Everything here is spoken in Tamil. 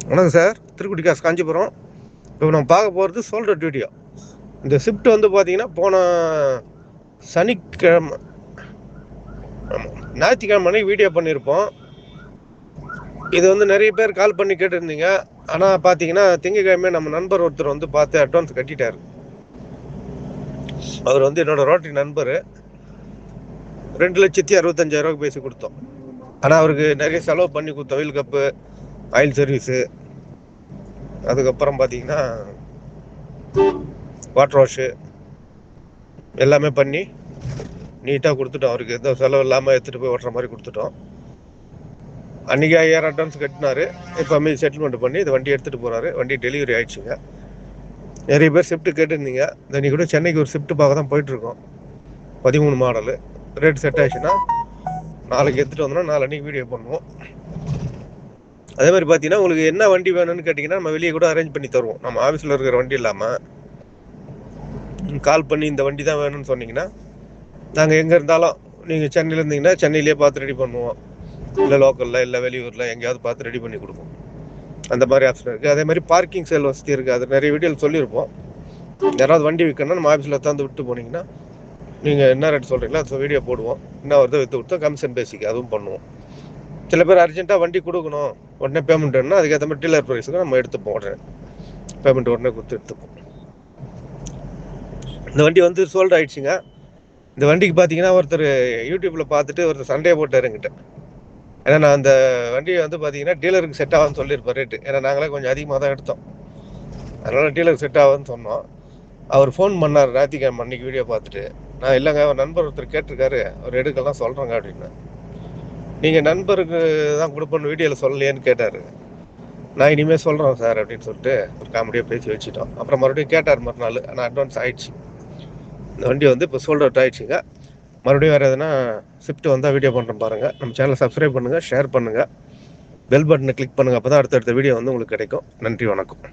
வணக்கம் சார், திருக்குடி காசு காஞ்சிபுரம். இப்போ நம்ம பார்க்க போகிறது சோல்டர் வீடியோ. இந்த ஷிஃப்ட் வந்து பார்த்தீங்கன்னா போன சனிக்கிழமை ஞாயிற்றுக்கிழமை வீடியோ பண்ணியிருப்போம். இது வந்து நிறைய பேர் கால் பண்ணி கேட்டுருந்தீங்க. ஆனால் பார்த்தீங்கன்னா திங்கக்கிழமை நம்ம நண்பர் ஒருத்தர் வந்து பார்த்து அட்வான்ஸ் கட்டிட்டார். அவர் வந்து என்னோட ரோட்டரி நண்பர். 2,65,000 பேசி கொடுத்தோம். ஆனால் அவருக்கு நிறைய செலவு பண்ணி கொடுத்தோம். ஆயில் கப்பு, ஆயில் சர்வீஸு, அதுக்கப்புறம் பார்த்தீங்கன்னா வாட்டர் வாஷு எல்லாமே பண்ணி நீட்டாக கொடுத்துட்டோம். அவருக்கு எந்த செலவு இல்லாமல் எடுத்துகிட்டு போய் ஓட்டுற மாதிரி கொடுத்துட்டோம். அன்றைக்கி 5,000 அட்வான்ஸ் கட்டினார். இப்போ மீதி செட்டில்மெண்ட் பண்ணி இந்த வண்டி எடுத்துகிட்டு போகிறாரு. வண்டி டெலிவரி ஆகிடுச்சுங்க. நிறைய பேர் ஷிஃப்ட்டு கேட்டுருந்தீங்க. இன்றைக்கி கூட சென்னைக்கு ஒரு ஷிஃப்ட்டு பார்க்க தான் போயிட்டுருக்கோம். 13 மாடலு. ரேட் செட் ஆகிடுச்சுன்னா நாளைக்கு எடுத்துகிட்டு வந்தோம்னா நாளைக்கு வீடியோ பண்ணுவோம். அதே மாதிரி பார்த்தீங்கன்னா உங்களுக்கு என்ன வண்டி வேணும்னு கேட்டிங்கன்னா நம்ம வெளியே கூட அரேஞ்ச் பண்ணி தருவோம். நம்ம ஆஃபீஸில் இருக்கிற வண்டி இல்லாமல் கால் பண்ணி இந்த வண்டி தான் வேணும்னு சொன்னீங்கன்னா நாங்கள் எங்கே இருந்தாலும், நீங்கள் சென்னையில் இருந்தீங்கன்னா சென்னையிலேயே பார்த்து ரெடி பண்ணுவோம். இல்லை லோக்கலில் இல்லை வெளியூரில் எங்கேயாவது பார்த்து ரெடி பண்ணி கொடுப்போம். அந்த மாதிரி ஆப்ஷன் இருக்குது. அதே மாதிரி பார்க்கிங் சேல் வசதி இருக்குது. அது நிறைய வீடியோவில் சொல்லியிருப்போம். யாராவது வண்டி விற்கணும்னா நம்ம ஆஃபீஸில் தந்து விட்டு போனீங்கன்னா நீங்கள் என்ன ரேட் சொல்கிறீங்களோ அது வீடியோ போடுவோம். என்ன வருதோ விற்று கொடுத்தோம். கமிஷன் பேசிக்கு அதுவும் பண்ணுவோம். சில பேர் அர்ஜென்ட்டாக வண்டி கொடுக்கணும், உடனே பேமெண்ட் வேணும்னா அதுக்கேற்ற மாதிரி டீலர் ப்ரைஸுக்கு நம்ம எடுத்துப்போம். உடனே பேமெண்ட் உடனே கொடுத்து எடுத்துப்போம். இந்த வண்டி வந்து சோல்ட் ஆகிடுச்சுங்க. இந்த வண்டிக்கு பார்த்தீங்கன்னா ஒருத்தர் யூடியூப்பில் பார்த்துட்டு ஒருத்தர் சண்டே போட்டார் என்கிட்ட. ஏன்னா நான் அந்த வண்டியை வந்து பார்த்தீங்கன்னா டீலருக்கு செட் ஆகும்னு சொல்லியிருப்பேன் ரேட்டு. ஏன்னா நாங்களே கொஞ்சம் அதிகமாக தான் எடுத்தோம். அதனால் டீலருக்கு செட் ஆகுதுன்னு சொன்னோம். அவர் ஃபோன் பண்ணார் ஞாயிற்றுக்கிழமை அன்றைக்கி வீடியோ பார்த்துட்டு. நான் இல்லைங்க, அவர் நண்பர் ஒருத்தர் கேட்டிருக்காரு, அவர் எடுக்கலாம் சொல்கிறேங்க அப்படின்னு. நீங்கள் நண்பருக்கு தான் கொடுப்பேன்னு வீடியோவில் சொல்லலையேன்னு கேட்டார். நான் இனிமேல் சொல்கிறேன் சார் அப்படின்னு சொல்லிட்டு ஒரு காமெடியாக பேசி வச்சுட்டோம். அப்புறம் மறுபடியும் கேட்டார் மறுநாள். ஆனால் அட்வான்ஸ் ஆகிடுச்சு. இந்த வண்டி வந்து இப்போ சோல்ட் அவுட் ஆகிடுச்சுங்க. மறுபடியும் வேறு எதுனா ஷிஃப்ட் வந்தால் வீடியோ பண்ணுறோம் பாருங்கள். நம்ம சேனலை சப்ஸ்கிரைப் பண்ணுங்கள், ஷேர் பண்ணுங்கள், பெல் பட்டனை கிளிக் பண்ணுங்கள். அப்போ தான் அடுத்தடுத்த வீடியோ வந்து உங்களுக்கு கிடைக்கும். நன்றி, வணக்கம்.